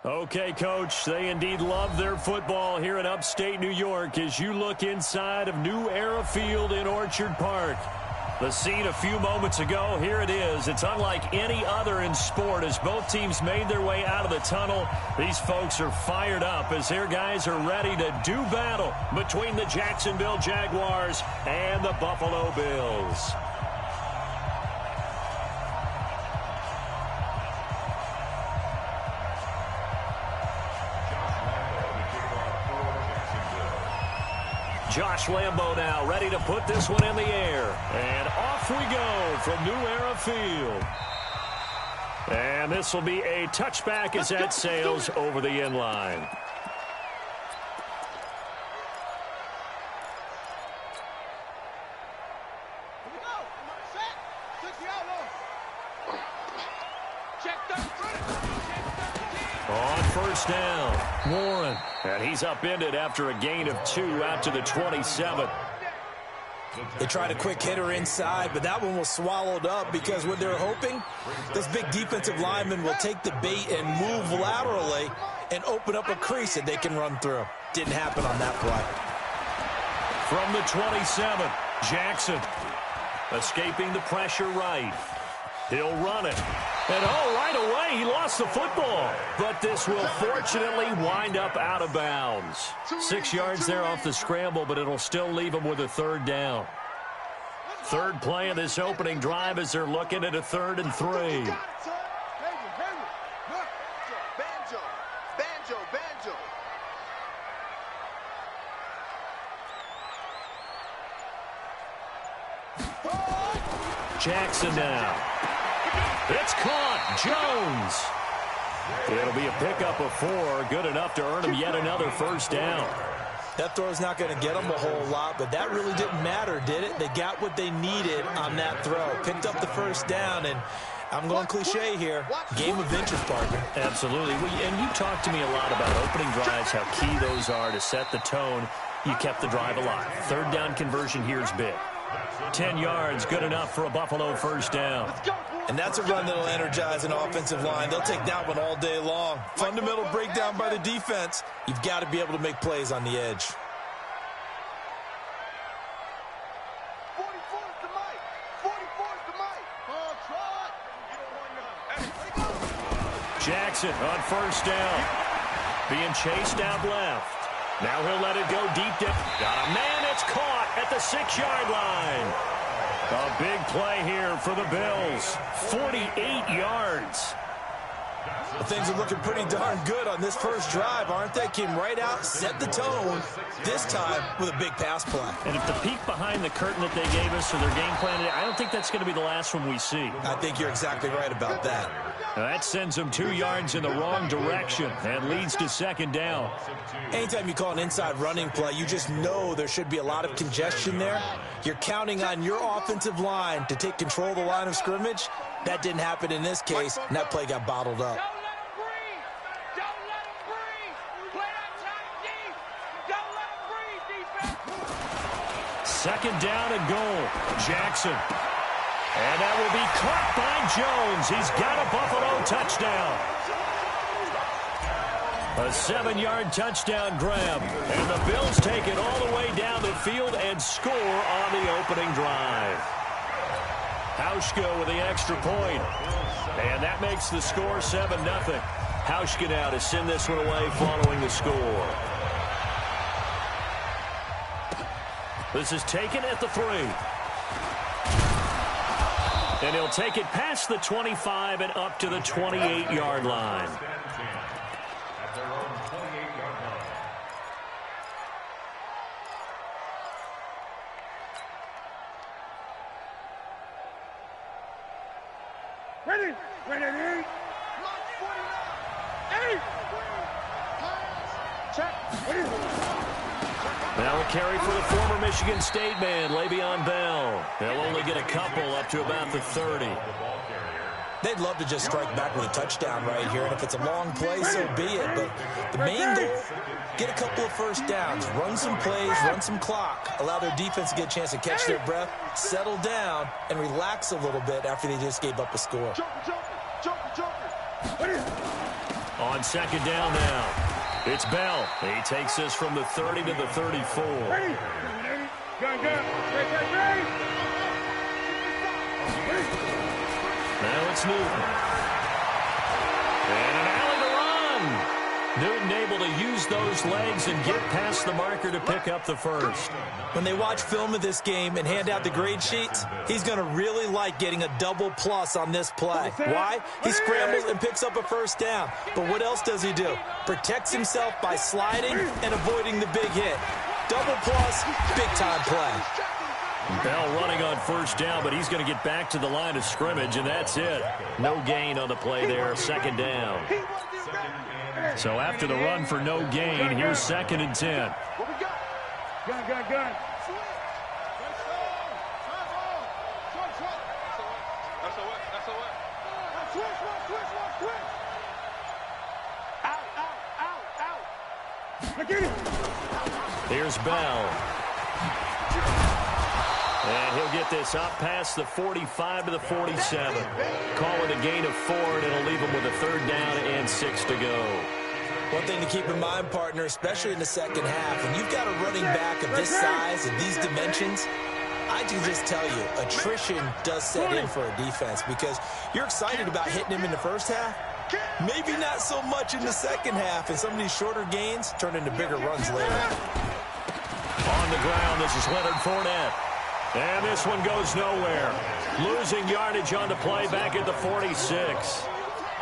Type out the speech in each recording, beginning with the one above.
Okay, Coach, they indeed love their football here in upstate New York as you look inside of New Era Field in Orchard Park. The scene a few moments ago, here it is. It's unlike any other in sport as both teams made their way out of the tunnel. These folks are fired up as their guys are ready to do battle between the Jacksonville Jaguars and the Buffalo Bills. Josh Lambo now ready to put this one in the air. And off we go from New Era Field. And this will be a touchback as that sails over the end line. On first down, Warren. And he's upended after a gain of 2 out to the 27. They tried a quick hitter inside, but that one was swallowed up because what they're hoping, this big defensive lineman will take the bait and move laterally and open up a crease that they can run through. Didn't happen on that play. From the 27, Jackson escaping the pressure right. He'll run it. And, right away, he lost the football. But this will fortunately wind up out of bounds. 6 yards there off the scramble, but it'll still leave him with a third down. Third play of this opening drive as they're looking at a 3rd and 3. Jackson now. It's caught. Jones. It'll be a pickup of 4. Good enough to earn him yet another first down. That throw's not going to get them a whole lot, but that really didn't matter, did it? They got what they needed on that throw. Picked up the first down, and I'm going cliche here. Game of inches, partner. Absolutely. And you talked to me a lot about opening drives, how key those are to set the tone. You kept the drive alive. Third down conversion here is big. 10 yards, good enough for a Buffalo first down. And that's a run that'll energize an offensive line. They'll take that one all day long. Fundamental breakdown by the defense. You've got to be able to make plays on the edge. Jackson on first down. Being chased out left. Now he'll let it go deep down. Got a man that's caught at the 6-yard line. A big play here for the Bills. 48 yards. Well, things are looking pretty darn good on this first drive, aren't they? Came right out, set the tone, this time with a big pass play. And if the peek behind the curtain that they gave us or their game plan, I don't think that's going to be the last one we see. I think you're exactly right about that. Now that sends them 2 yards in the wrong direction and leads to second down. Anytime you call an inside running play, you just know there should be a lot of congestion there. You're counting on your offensive line to take control of the line of scrimmage. That didn't happen in this case, and that play got bottled up. Second down and goal. Jackson. And that will be caught by Jones. He's got a Buffalo touchdown. A 7-yard touchdown grab. And the Bills take it all the way down the field and score on the opening drive. Hauschka with the extra point. And that makes the score 7-0. Hauschka now to send this one away following the score. This is taken at the 3. And he'll take it past the 25 and up to the 28-yard line. Ready? Ready? Check. Now a carry for the former Michigan State man, Le'Veon Bell. They'll only get a couple up to about the 30. They'd love to just strike back with a touchdown right here, and if it's a long play, so be it. But the main goal, get a couple of first downs, run some plays, run some clock, allow their defense to get a chance to catch their breath, settle down, and relax a little bit after they just gave up a score. On second down now, it's Bell. He takes this from the 30 to the 34. Now it's Newton. And an alley to run. Newton able to use those legs and get past the marker to pick up the first. When they watch film of this game and hand out the grade sheets, he's going to really like getting a double plus on this play. Why? He scrambles and picks up a first down. But what else does he do? Protects himself by sliding and avoiding the big hit. Double plus, big-time play. Bell running on first down, but he's going to get back to the line of scrimmage, and that's it. No gain on the play there, second down. So after the run for no gain, here's 2nd and 10. What we got? Gun. Out. Here's Bell. And he'll get this up past the 45 to the 47. Call it a gain of 4, and it'll leave him with a 3rd down and 6 to go. One thing to keep in mind, partner, especially in the second half, when you've got a running back of this size and these dimensions, I can just tell you, attrition does set in for a defense because you're excited about hitting him in the first half. Maybe not so much in the second half, and some of these shorter gains turn into bigger runs later. On the ground, this is Leonard Fournette. And this one goes nowhere. Losing yardage on the play back at the 46.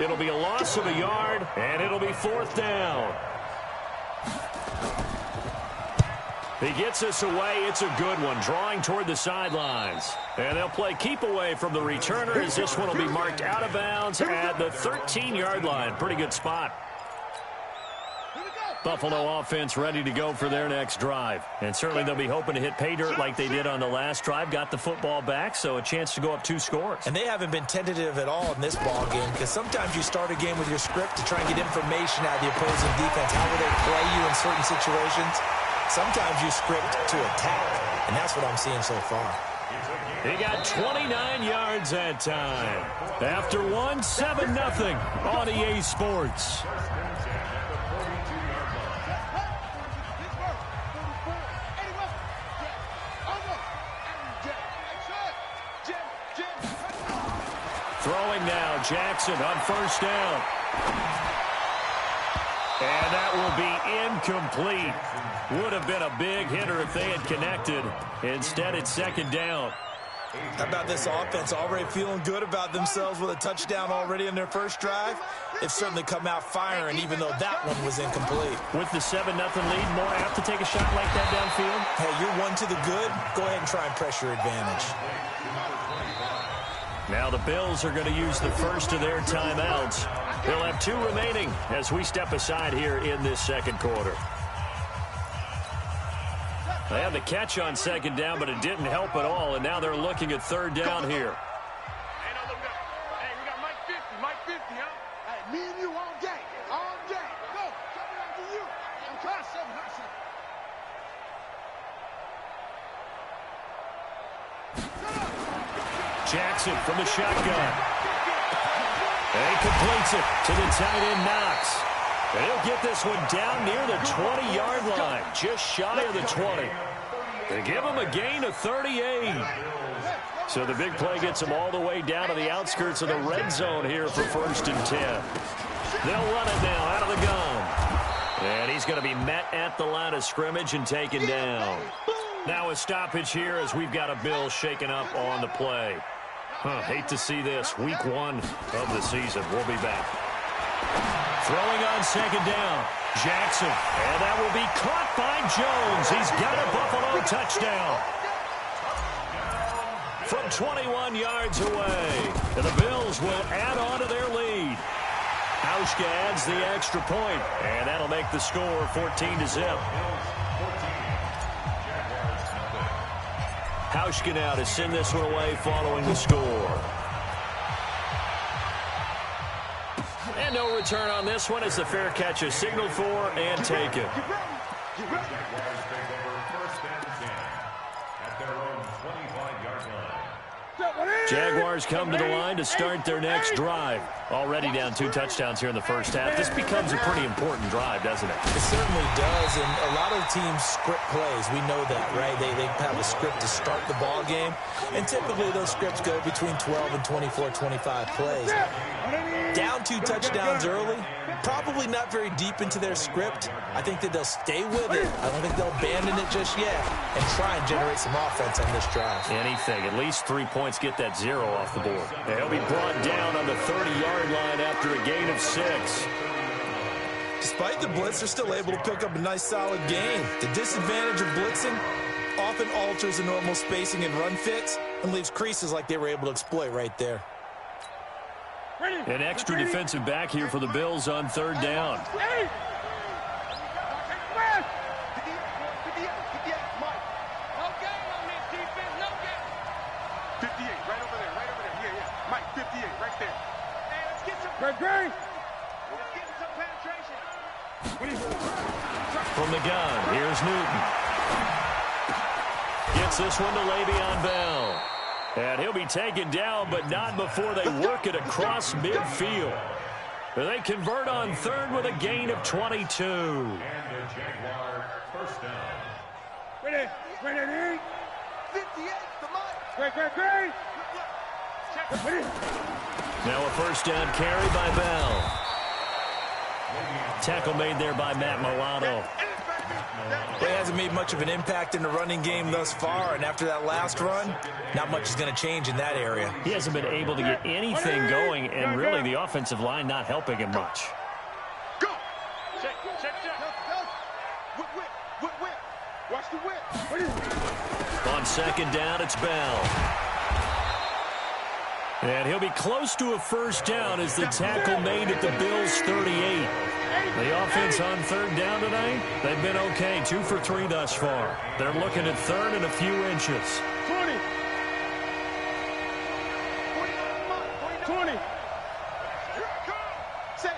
It'll be a loss of a yard, and it'll be 4th down. He gets this away. It's a good one, drawing toward the sidelines. And they'll play keep away from the returner as this one will be marked out of bounds at the 13-yard line. Pretty good spot. Buffalo offense ready to go for their next drive. And certainly they'll be hoping to hit pay dirt like they did on the last drive. Got the football back, so a chance to go up 2 scores. And they haven't been tentative at all in this ball game because sometimes you start a game with your script to try and get information out of the opposing defense. How will they play you in certain situations? Sometimes you script to attack, and that's what I'm seeing so far. He got 29 yards that time. After one, 7-0 on EA Sports. Throwing now, Jackson on first down. And that will be incomplete. Would have been a big hitter if they had connected. Instead, it's 2nd down. How about this offense already feeling good about themselves with a touchdown already in their first drive? They've certainly come out firing, even though that one was incomplete. With the 7-0 lead, more apt to take a shot like that downfield? Hey, you're one to the good. Go ahead and try and press your advantage. Now the Bills are going to use the first of their timeouts. They'll have 2 remaining as we step aside here in this second quarter. They had the catch on 2nd down, but it didn't help at all, and now they're looking at 3rd down here. Hey, we got Mike 50, huh? Hey, me and you all day. Go, come around to you. I'm trying 7, Jackson from the shotgun. And he completes it to the tight end, Knox. And he'll get this one down near the 20-yard line, just shy of the 20. They give him a gain of 38. So the big play gets him all the way down to the outskirts of the red zone here for 1st and 10. They'll run it now out of the gun. And he's going to be met at the line of scrimmage and taken down. Now a stoppage here as we've got a Bill shaken up on the play. Hate to see this. Week 1 of the season. We'll be back. Throwing on 2nd down. Jackson. And that will be caught by Jones. He's got a Buffalo touchdown. From 21 yards away. And the Bills will add on to their lead. Hauschka adds the extra point. And that'll make the score 14-0. Hauschka now to send this one away following the score. And no return on this one as the fair catch is signaled for and taken. Jaguars come to the line to start their next drive. Already down 2 touchdowns here in the first half. This becomes a pretty important drive, doesn't it? It certainly does, and a lot of teams script plays. We know that, right? They have a script to start the ball game, and typically those scripts go between 12 and 24, 25 plays. Down 2 touchdowns early, probably not very deep into their script. I think that they'll stay with it. I don't think they'll abandon it just yet and try and generate some offense on this drive. Anything. At least 3 points, get that 0 off the board. And he'll be brought down on the 30-yard line after a gain of 6. Despite the blitz, they're still able to pick up a nice, solid gain. The disadvantage of blitzing often alters the normal spacing and run fits and leaves creases like they were able to exploit right there. An extra defensive back here for the Bills on 3rd down. From the gun, here's Newton. Gets this one to Le'Veon Bell. And he'll be taken down, but not before they work it across midfield. They convert on 3rd with a gain of 22. And the Jaguar first down. Ready, 58, Great. Now a first down carry by Bell. Tackle made there by Matt Milano. He hasn't made much of an impact in the running game thus far, and after that last run, not much is going to change in that area. He hasn't been able to get anything going, and really the offensive line not helping him much. Go! Check. Whip. Watch the whip. On 2nd down, it's Bell. And he'll be close to a first down as the tackle made at the Bills' 38. The offense on 3rd down tonight, they've been okay, 2 for 3 thus far. They're looking at 3rd and a few inches. 20. Say.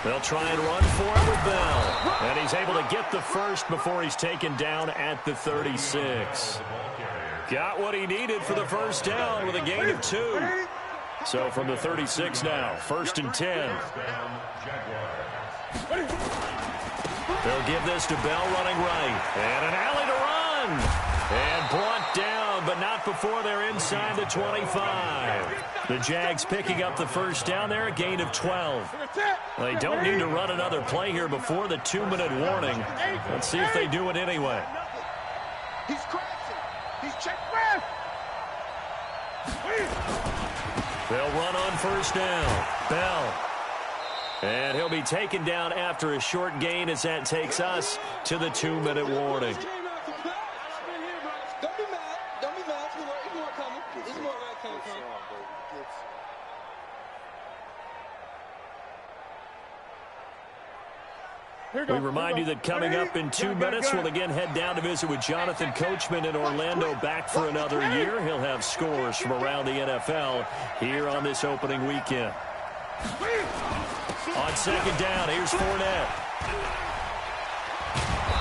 They'll try and run for it with Bell. And he's able to get the first before he's taken down at the 36. Got what he needed for the first down with a gain of 2. So from the 36 now, 1st and 10. They'll give this to Bell running right. And an alley to run. And brought down, but not before they're inside the 25. The Jags picking up the first down there, a gain of 12. They don't need to run another play here before the 2-minute warning. Let's see if they do it anyway. He's crashing. He's checked. They'll run on first down. Bell. And he'll be taken down after a short gain as that takes us to the 2-minute warning. Don't be mad. There's more coming. There's more coming. We remind you that coming up in 2 minutes, we'll again head down to visit with Jonathan Coachman in Orlando, back for another year. He'll have scores from around the NFL here on this opening weekend. On 2nd down, here's Fournette.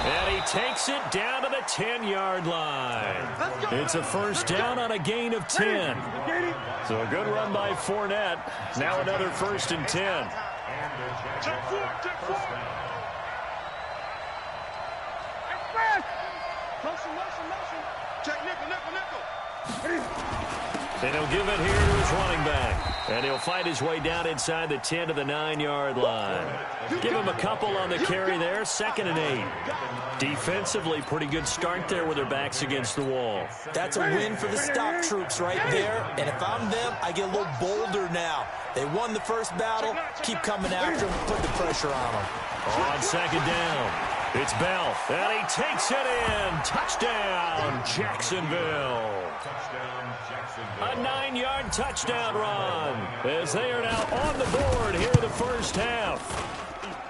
And he takes it down to the 10-yard line. It's a first down on a gain of 10. So a good run by Fournette. Now another 1st and 10. Check four. Motion. Check nickel. And he'll give it here to his running back. And he'll fight his way down inside the 10 to the 9-yard line. Give him a couple on the carry there, 2nd and 8. Defensively, pretty good start there with their backs against the wall. That's a win for the stock troops right there. And if I'm them, I get a little bolder now. They won the first battle. Keep coming after them, put the pressure on them. On 2nd down. It's Bell, and he takes it in. Touchdown, Jacksonville. A 9-yard touchdown run as they are now on the board here in the first half.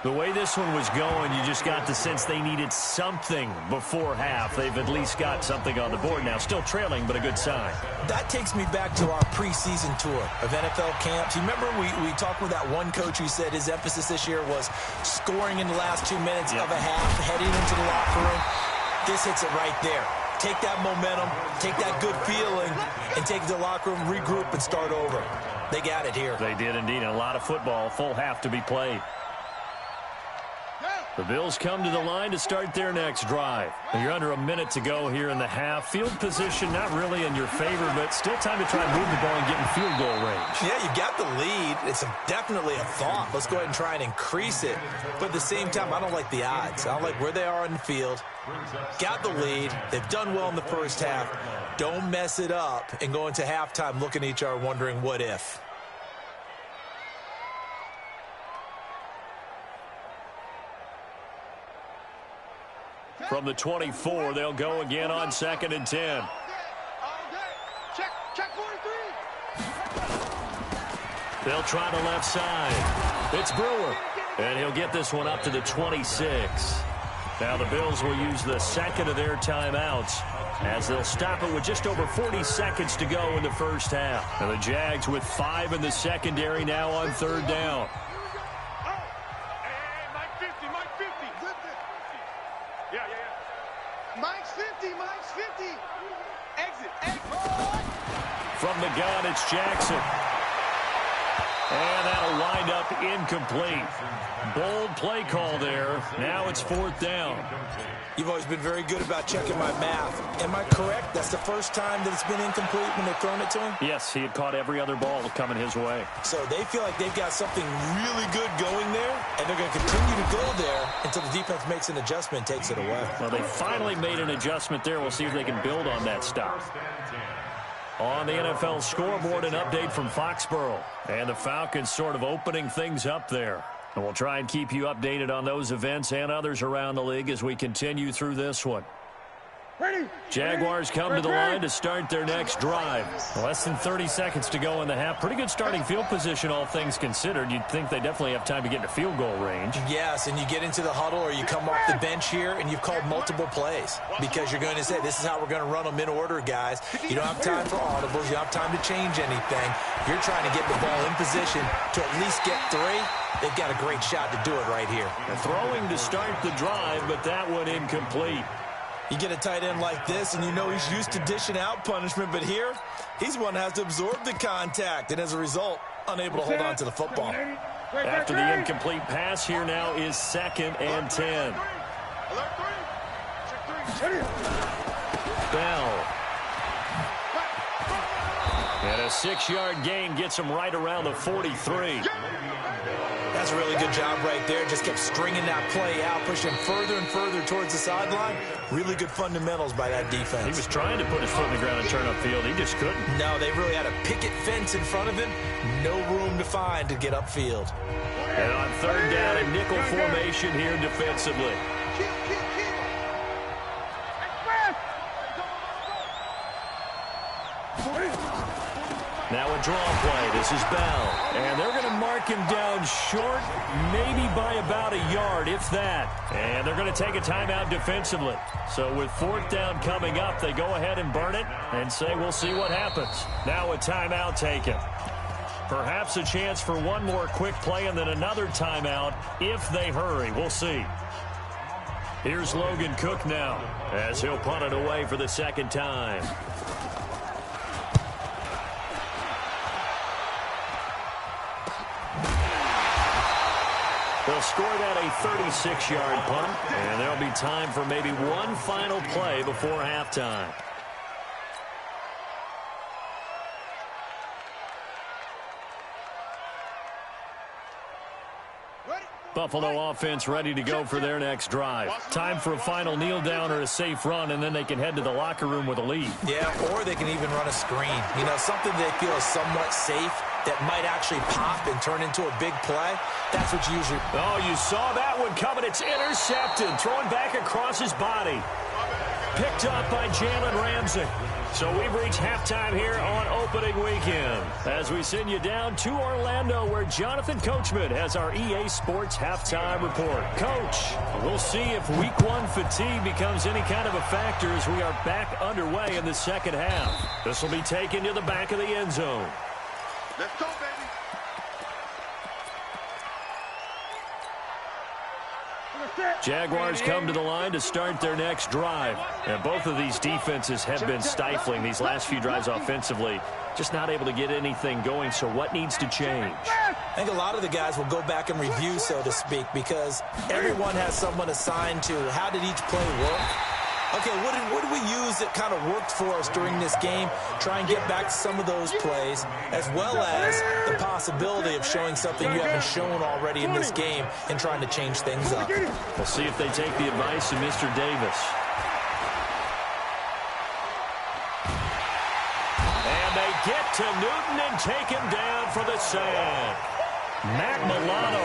The way this one was going, you just got the sense they needed something before half. They've at least got something on the board now. Still trailing, but a good sign. That takes me back to our preseason tour of NFL camps. You remember we talked with that one coach who said his emphasis this year was scoring in the last 2 minutes of a half, heading into the locker room. This hits it right there. take that momentum, take that good feeling, and take it to the locker room, regroup, and start over. They got it here. They did indeed. A lot of football, full half to be played. The Bills come to the line to start their next drive. You're under a minute to go here in the half. Field position not really in your favor, but still time to try and move the ball and get in field goal range. Yeah, you got the lead. It's definitely a thought. Let's go ahead and try and increase it. But at the same time, I don't like the odds. I don't like where they are on the field. Got the lead. They've done well in the first half. Don't mess it up and go into halftime looking at each other wondering what if. From the 24, they'll go again on 2nd and 10. Check 43. They'll try the left side. It's Brewer. And he'll get this one up to the 26. Now the Bills will use the second of their timeouts as they'll stop it with just over 40 seconds to go in the first half. And the Jags with 5 in the secondary now on 3rd down. Mike's 50. Exit. From the gun, it's Jackson. And that'll wind up incomplete. Bold play call there. Now it's 4th down. You've always been very good about checking my math. Am I correct? That's the first time that it's been incomplete when they've thrown it to him? Yes, he had caught every other ball coming his way. So they feel like they've got something really good going there, and they're going to continue to go there until the defense makes an adjustment and takes it away. Well, they finally made an adjustment there. We'll see if they can build on that stop. On the NFL scoreboard, an update from Foxborough. And the Falcons sort of opening things up there. And we'll try and keep you updated on those events and others around the league as we continue through this one. Jaguars come to the line to start their next drive. Less than 30 seconds to go in the half. Pretty good starting field position, all things considered. You'd think they definitely have time to get into field goal range. Yes, and you get into the huddle or you come off the bench here and you've called multiple plays because you're going to say, this is how we're going to run them in order, guys. You don't have time for audibles. You don't have time to change anything. You're trying to get the ball in position to at least get 3. They've got a great shot to do it right here. Throwing to start the drive, but that one incomplete. You get a tight end like this, and you know he's used to dishing out punishment, but here, he's one that has to absorb the contact, and as a result, unable to hold on to the football. After the incomplete pass, here now is 2nd and 10. Bell. And a 6-yard gain gets him right around the 43. That's a really good job right there. Just kept stringing that play out, pushing further and further towards the sideline. Really good fundamentals by that defense. He was trying to put his foot in the ground and turn upfield. He just couldn't. No, they really had a picket fence in front of him. No room to find to get upfield. And on 3rd down, a nickel formation here defensively. Now a draw play. This is Bell. And they're going to mark him down short, maybe by about a yard, if that. And they're going to take a timeout defensively. So with 4th down coming up, they go ahead and burn it and say, we'll see what happens. Now a timeout taken. Perhaps a chance for one more quick play and then another timeout if they hurry. We'll see. Here's Logan Cook now as he'll punt it away for the 2nd time. They'll score that a 36-yard punt, and there'll be time for maybe one final play before halftime. Buffalo offense ready to go for their next drive. Time for a final kneel down or a safe run, and then they can head to the locker room with a lead. Yeah, or they can even run a screen. You know, something they feel is somewhat safe that might actually pop and turn into a big play. That's what you usually... Oh, you saw that one coming. It's intercepted. Thrown back across his body. Picked up by Jalen Ramsey. So we've reached halftime here on opening weekend as we send you down to Orlando where Jonathan Coachman has our EA Sports halftime report. Coach, we'll see if Week 1 fatigue becomes any kind of a factor as we are back underway in the second half. This will be taken to the back of the end zone. Let's go, baby. Jaguars come to the line to start their next drive. And both of these defenses have been stifling these last few drives offensively. Just not able to get anything going, so what needs to change? I think a lot of the guys will go back and review, so to speak, because everyone has someone assigned to how did each play work. Okay, what did we use that kind of worked for us during this game? Try and get back to some of those plays, as well as the possibility of showing something you haven't shown already in this game and trying to change things up. We'll see if they take the advice of Mr. Davis. And they get to Newton and take him down for the sack. Matt Milano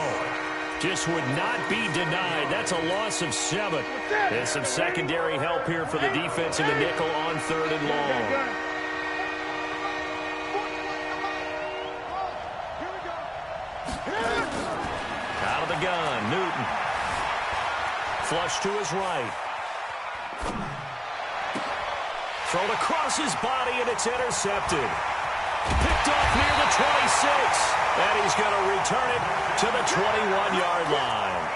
just would not be denied. That's a loss of 7. And some secondary help here for the defense in the nickel on 3rd and long. Out of the gun, Newton. Flush to his right. Thrown across his body, and it's intercepted. Picked off near the 26. And he's going to return it to the 21-yard line.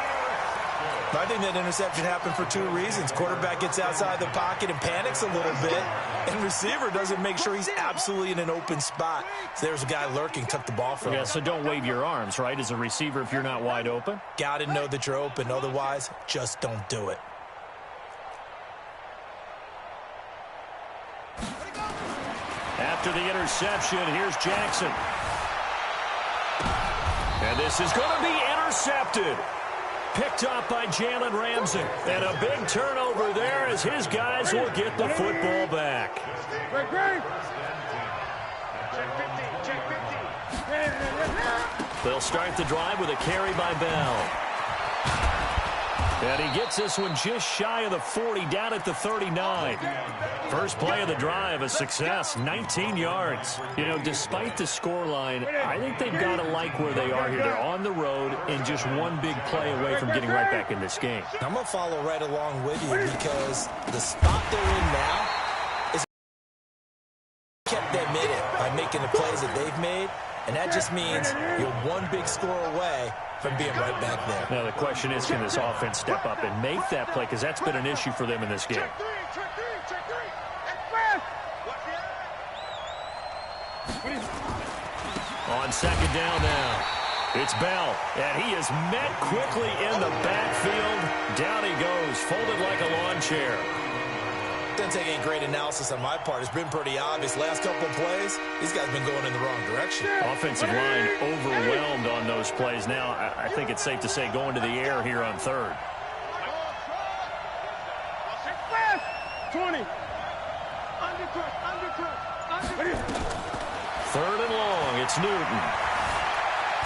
I think that interception happened for 2 reasons. Quarterback gets outside the pocket and panics a little bit, and receiver doesn't make sure he's absolutely in an open spot. So there's a guy lurking, took the ball from him. Yeah, so don't wave your arms, right, as a receiver if you're not wide open? Got to know that you're open. Otherwise, just don't do it. After the interception, here's Jackson. And this is going to be intercepted. Picked up by Jalen Ramsey. And a big turnover there as his guys will get the football back. They'll start the drive with a carry by Bell. And he gets this one just shy of the 40, down at the 39. First play of the drive, a success, 19 yards. You know, despite the scoreline, I think they've got to like where they are here. They're on the road and just one big play away from getting right back in this game. I'm going to follow right along with you because the spot they're in now is kept them in it by making the plays that they've made, and that just means you're one big score away from being right back there. Now, the question is, can this offense step up and make that play? Because that's been an issue for them in this game. On 2nd down now, it's Bell. And he is met quickly in the backfield. Down he goes, folded like a lawn chair. Doesn't take any great analysis on my part. It's been pretty obvious. Last couple of plays, these guys have been going in the wrong direction. Offensive line overwhelmed on those plays. Now, I think it's safe to say going to the air here on 3rd. 20. 3rd and long, it's Newton.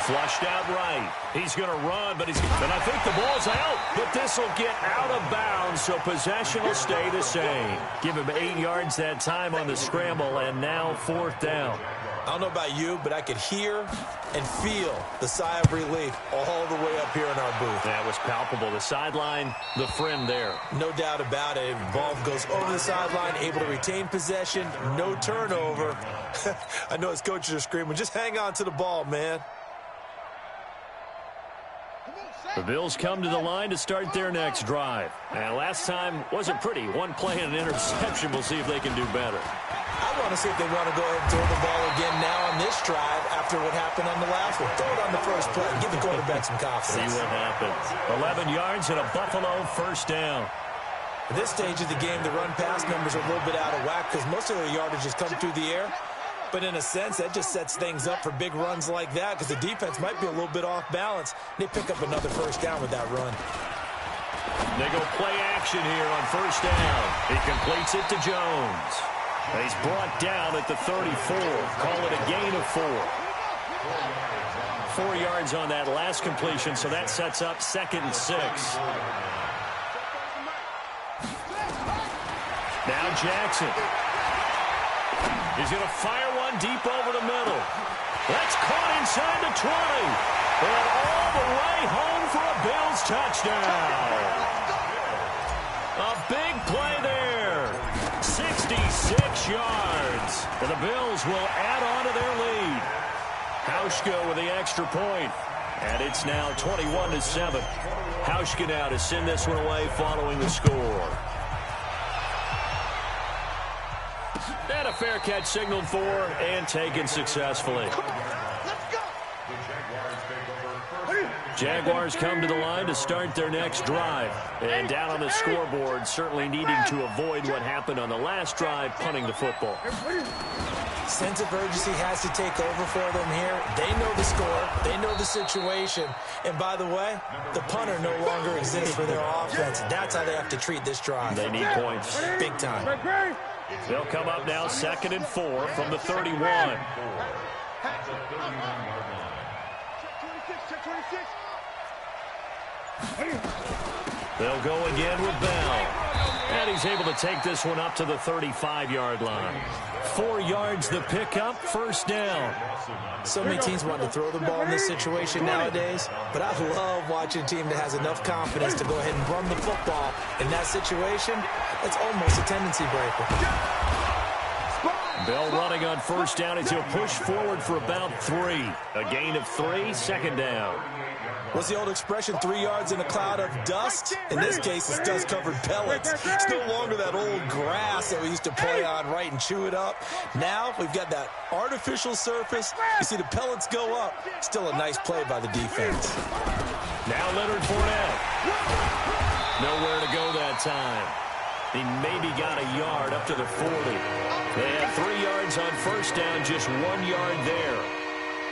Flushed out right. He's going to run, but I think the ball's out. But this will get out of bounds, so possession will stay the same. Give him 8 yards that time on the scramble, and now 4th down. I don't know about you, but I could hear and feel the sigh of relief all the way up here in our booth. That was palpable. The sideline, the friend there. No doubt about it. Ball goes over the sideline, able to retain possession, no turnover. I know his coaches are screaming, just hang on to the ball, man. The Bills come to the line to start their next drive. And last time wasn't pretty. One play and an interception. We'll see if they can do better. I want to see if they want to go ahead and throw the ball again now on this drive after what happened on the last one. Throw it on the first play. Give the quarterback some confidence. See what happens. 11 yards and a Buffalo 1st down. At this stage of the game, the run-pass numbers are a little bit out of whack because most of their yardage has come through the air. But in a sense, that just sets things up for big runs like that because the defense might be a little bit off balance. They pick up another 1st down with that run. They go play action here on 1st down. He completes it to Jones. He's brought down at the 34. Call it a gain of 4. 4 yards on that last completion, so that sets up 2nd and 6. Now Jackson. He's going to fire one deep over the middle. That's caught inside the 20. And all the way home for a Bills touchdown. A big play there. 66 yards. And the Bills will add on to their lead. Hauschka with the extra point. And it's now 21-7. Hauschka now to send this one away following the score. And a fair catch signaled for and taken successfully. Jaguars come to the line to start their next drive. And down on the scoreboard, certainly needing to avoid what happened on the last drive, punting the football. Sense of urgency has to take over for them here. They know the score. They know the situation. And by the way, the punter no longer exists for their offense. That's how they have to treat this drive. They need points. Big time. They'll come up now 2nd and 4 from the 31. They'll go again with Bell. And he's able to take this one up to the 35-yard line. 4 yards the pickup, first down. So many teams want to throw the ball in this situation nowadays, but I love watching a team that has enough confidence to go ahead and run the football. In that situation, it's almost a tendency breaker. Bell running on first down as he'll push forward for about 3. A gain of 3, second down. What's the old expression, 3 yards in a cloud of dust? In this case, it's dust-covered pellets. It's no longer that old grass that we used to play on, right, and chew it up. Now we've got that artificial surface. You see the pellets go up. Still a nice play by the defense. Now Leonard Fournette. Nowhere to go that time. He maybe got a yard up to the 40. They had 3 yards on first down, just 1 yard there.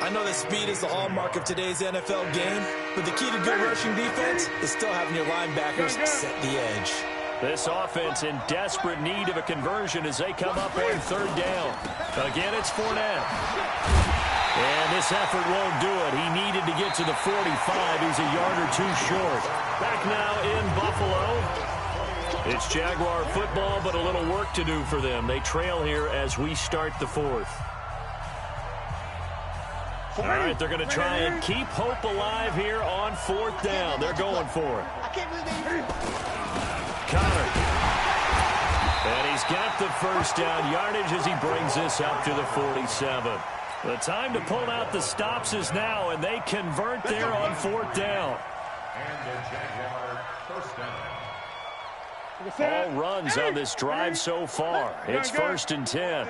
I know that speed is the hallmark of today's NFL game, but the key to good rushing defense is still having your linebackers set the edge. This offense in desperate need of a conversion as they come up on third down. Again, it's Fournette. And this effort won't do it. He needed to get to the 45. He's a yard or 2 short. Back now in Buffalo. It's Jaguar football, but a little work to do for them. They trail here as we start the 4th. All right, they're going to try and keep hope alive here on 4th down. They're going for it. Connor. And he's got the first down yardage as he brings this up to the 47. The time to pull out the stops is now, and they convert there on 4th down. All runs on this drive so far. It's 1st and 10.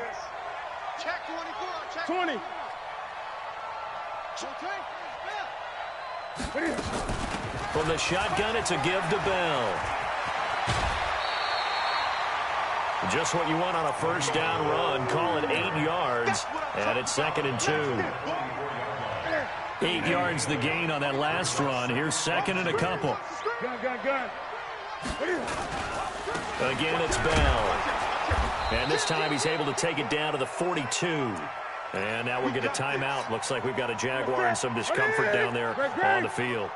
Check 20. From the shotgun, it's a give to Bell. Just what you want on a first down run. Call it 8 yards, and it's 2nd and 2. 8 yards the gain on that last run. Here's 2nd and a couple. Again, it's Bell. And this time he's able to take it down to the 42. And now we get a timeout. Looks like we've got a Jaguar and some discomfort down there on the field.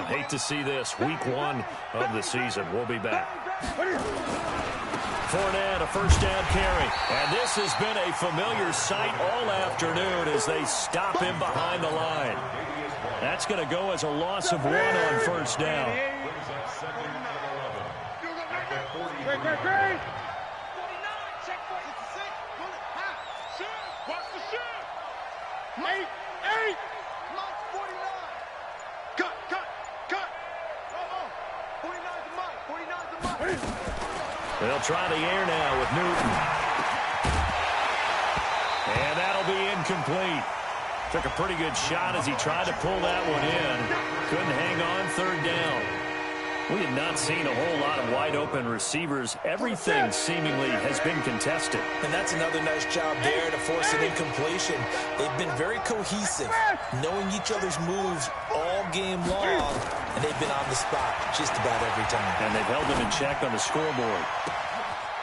Hate to see this. Week 1 of the season. We'll be back. Fournette, a first down carry. And this has been a familiar sight all afternoon as they stop him behind the line. That's going to go as a loss of 1 on first down. Eight. Mike's 49. Cut. 49's the Mike. 49's the Mike. They'll try the air now with Newton. And that'll be incomplete. Took a pretty good shot as he tried to pull that one in. Couldn't hang on, third down. We have not seen a whole lot of wide-open receivers. Everything seemingly has been contested. And that's another nice job there to force an incompletion. They've been very cohesive, knowing each other's moves all game long, and they've been on the spot just about every time. And they've held them in check on the scoreboard.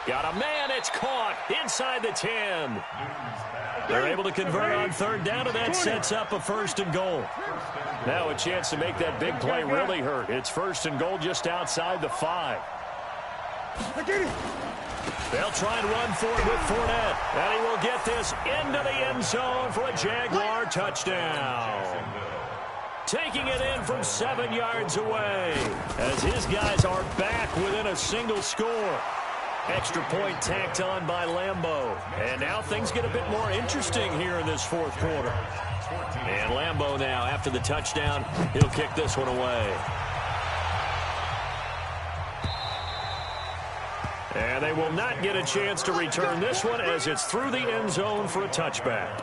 Got a man, it's caught inside the 10. They're able to convert on third down, and that sets up a 1st and goal. Now a chance to make that big play really hurt. It's 1st and goal just outside the 5. They'll try and run for it with Fournette. And he will get this into the end zone for a Jaguar touchdown. Taking it in from 7 yards away as his guys are back within a single score. Extra point tacked on by Lambeau. And now things get a bit more interesting here in this 4th quarter. And Lambeau now, after the touchdown, he'll kick this one away. And they will not get a chance to return this one as it's through the end zone for a touchback.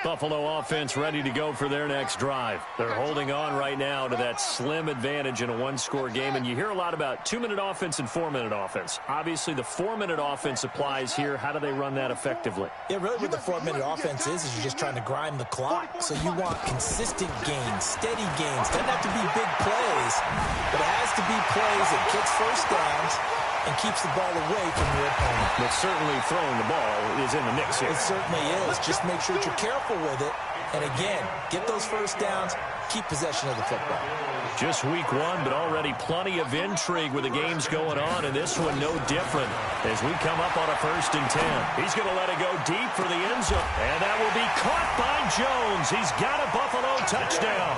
Buffalo offense ready to go for their next drive. They're holding on right now to that slim advantage in a one-score game, and you hear a lot about 2-minute offense and 4-minute offense. Obviously, the 4-minute offense applies here. How do they run that effectively? Yeah, really what the 4-minute offense is you're just trying to grind the clock. So you want consistent gains, steady gains. Doesn't have to be big plays, but it has to be plays that gets first downs and keeps the ball away from your opponent. But certainly throwing the ball is in the mix here. It certainly is. Just make sure that you're careful with it. And again, get those first downs, keep possession of the football. Just week one, but already plenty of intrigue with the games going on, and this one no different as we come up on a 1st and 10. He's going to let it go deep for the end zone, and that will be caught by Jones. He's got a Buffalo touchdown.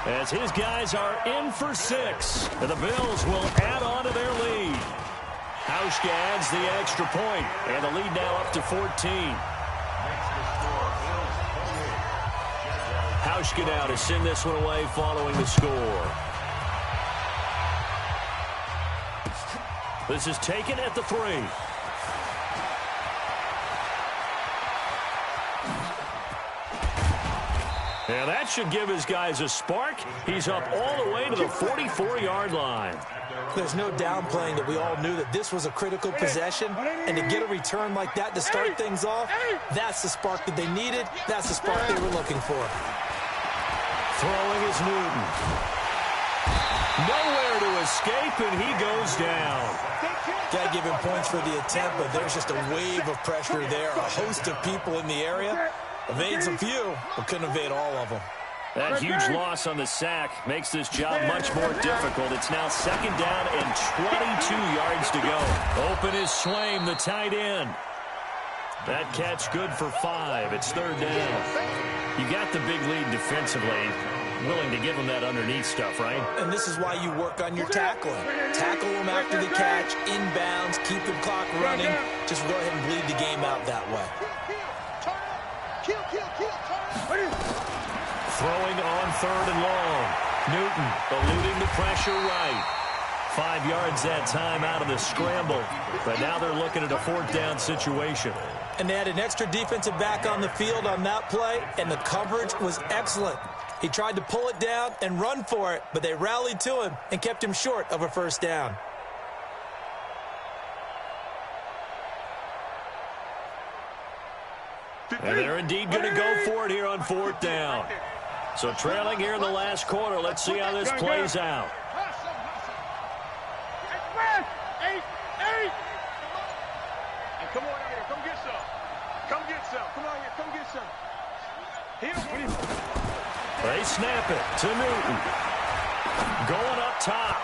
As his guys are in for 6, and the Bills will add on to their lead. Hauschka adds the extra point, and the lead now up to 14. Hauschka now to send this one away following the score. This is taken at the 3. And that should give his guys a spark. He's up all the way to the 44-yard line. There's no downplaying that we all knew that this was a critical possession, and to get a return like that to start things off, that's the spark that they needed. That's the spark they were looking for. Throwing is Newton. Nowhere to escape, and he goes down. Got to give him points for the attempt, but there's just a wave of pressure there. A host of people in the area. Evades a few, but couldn't evade all of them. That huge loss on the sack makes this job much more difficult. It's now 2nd down and 22 yards to go. Open is Swaim, the tight end. That catch good for 5. It's 3rd down. You got the big lead defensively. Willing to give them that underneath stuff, right? And this is why you work on your tackling. Tackle them after the catch, inbounds, keep the clock running. Just go ahead and bleed the game out that way. Throwing on 3rd and long. Newton eluding the pressure right. 5 yards that time out of the scramble. But now they're looking at a 4th down situation. And they had an extra defensive back on the field on that play, and the coverage was excellent. He tried to pull it down and run for it, but they rallied to him and kept him short of a 1st down. And they're indeed going to go for it here on 4th down. So trailing here in the last quarter. Let's see how this plays out. Come on out here. Come get some. Come get some. Come on here. Come get some. They snap it to Newton. Going up top.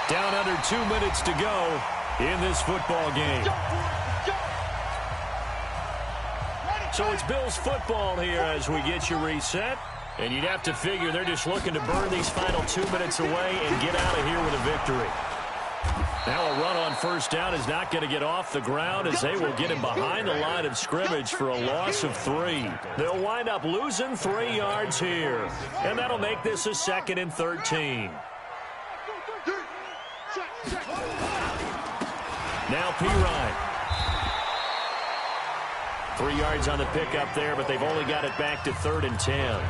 Down under 2 minutes to go in this football game. So it's Bills football here as we get you reset. And you'd have to figure they're just looking to burn these final 2 minutes away and get out of here with a victory. Now a run on 1st down is not going to get off the ground as they will get him behind the line of scrimmage for a loss of 3. They'll wind up losing 3 yards here. And that'll make this a 2nd and 13. Now Pirine. 3 yards on the pickup there, but they've only got it back to 3rd and 10.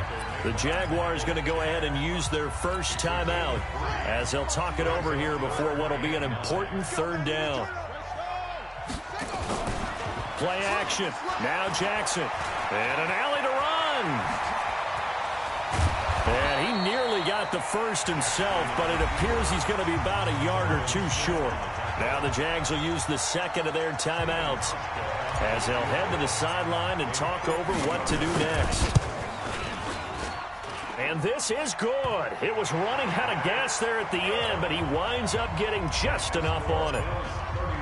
The Jaguars going to go ahead and use their first timeout as they'll talk it over here before what will be an important 3rd down. Play action. Now Jackson. And an alley to run. And he nearly got the first himself, but it appears he's going to be about a yard or 2 short. Now the Jags will use the 2nd of their timeouts as they'll head to the sideline and talk over what to do next. And this is good. It was running out of gas there at the end, but he winds up getting just enough on it.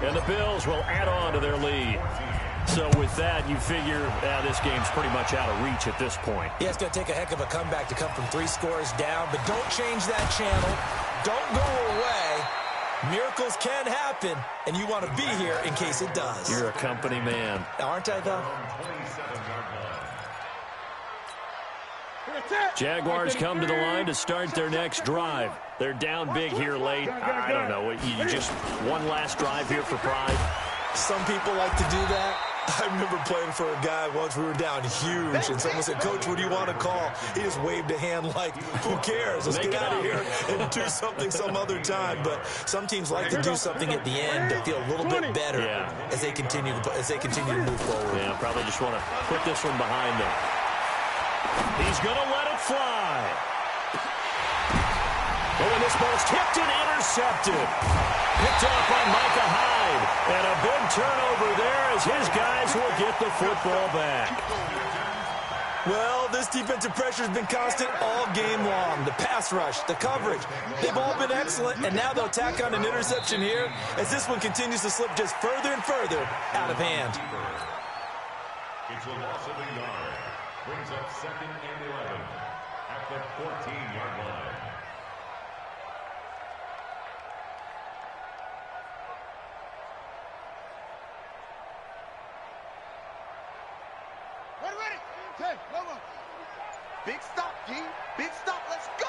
And the Bills will add on to their lead. So with that, you figure this game's pretty much out of reach at this point. Yeah, it's going to take a heck of a comeback to come from 3 scores down, but don't change that channel. Don't go away. Miracles can happen, and you want to be here in case it does. You're a company man. Aren't I, though? Jaguars come to the line to start their next drive. They're down big here late. I don't know. You just one last drive here for pride. Some people like to do that. I remember playing for a guy once. We were down huge, and someone said, "Coach, what do you want to call?" He just waved a hand like, "Who cares? Let's get out of here and do something some other time." But some teams like to do something at the end to feel a little bit better as they continue to move forward. Yeah, probably just want to put this one behind them. He's going to let it fly. Oh, and this ball's tipped and intercepted. Picked off by Micah Hyde. And a big turnover there as his guys will get the football back. Well, this defensive pressure has been constant all game long. The pass rush, the coverage, they've all been excellent. And now they'll tack on an interception here as this one continues to slip just further and further out of hand. It's a loss of a yard. Brings up 2nd and 11 at the 14-yard line. Ready. Okay, go on. Big stop, G. Big stop. Let's go.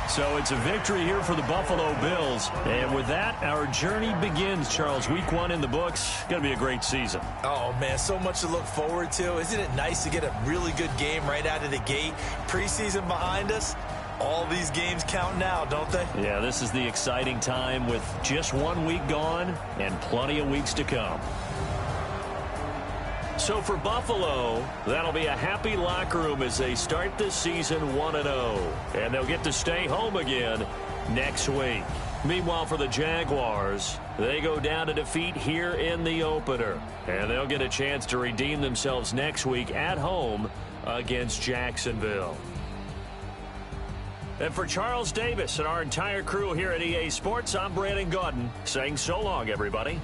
So it's a victory here for the Buffalo Bills. And with that, our journey begins, Charles. Week 1 in the books. Going to be a great season. Oh, man, so much to look forward to. Isn't it nice to get a really good game right out of the gate? Preseason behind us. All these games count now, don't they? Yeah, this is the exciting time with just 1 week gone and plenty of weeks to come. So for Buffalo, that'll be a happy locker room as they start this season 1-0. And they'll get to stay home again next week. Meanwhile, for the Jaguars, they go down to defeat here in the opener. And they'll get a chance to redeem themselves next week at home against Jacksonville. And for Charles Davis and our entire crew here at EA Sports, I'm Brandon Gaudin saying so long, everybody.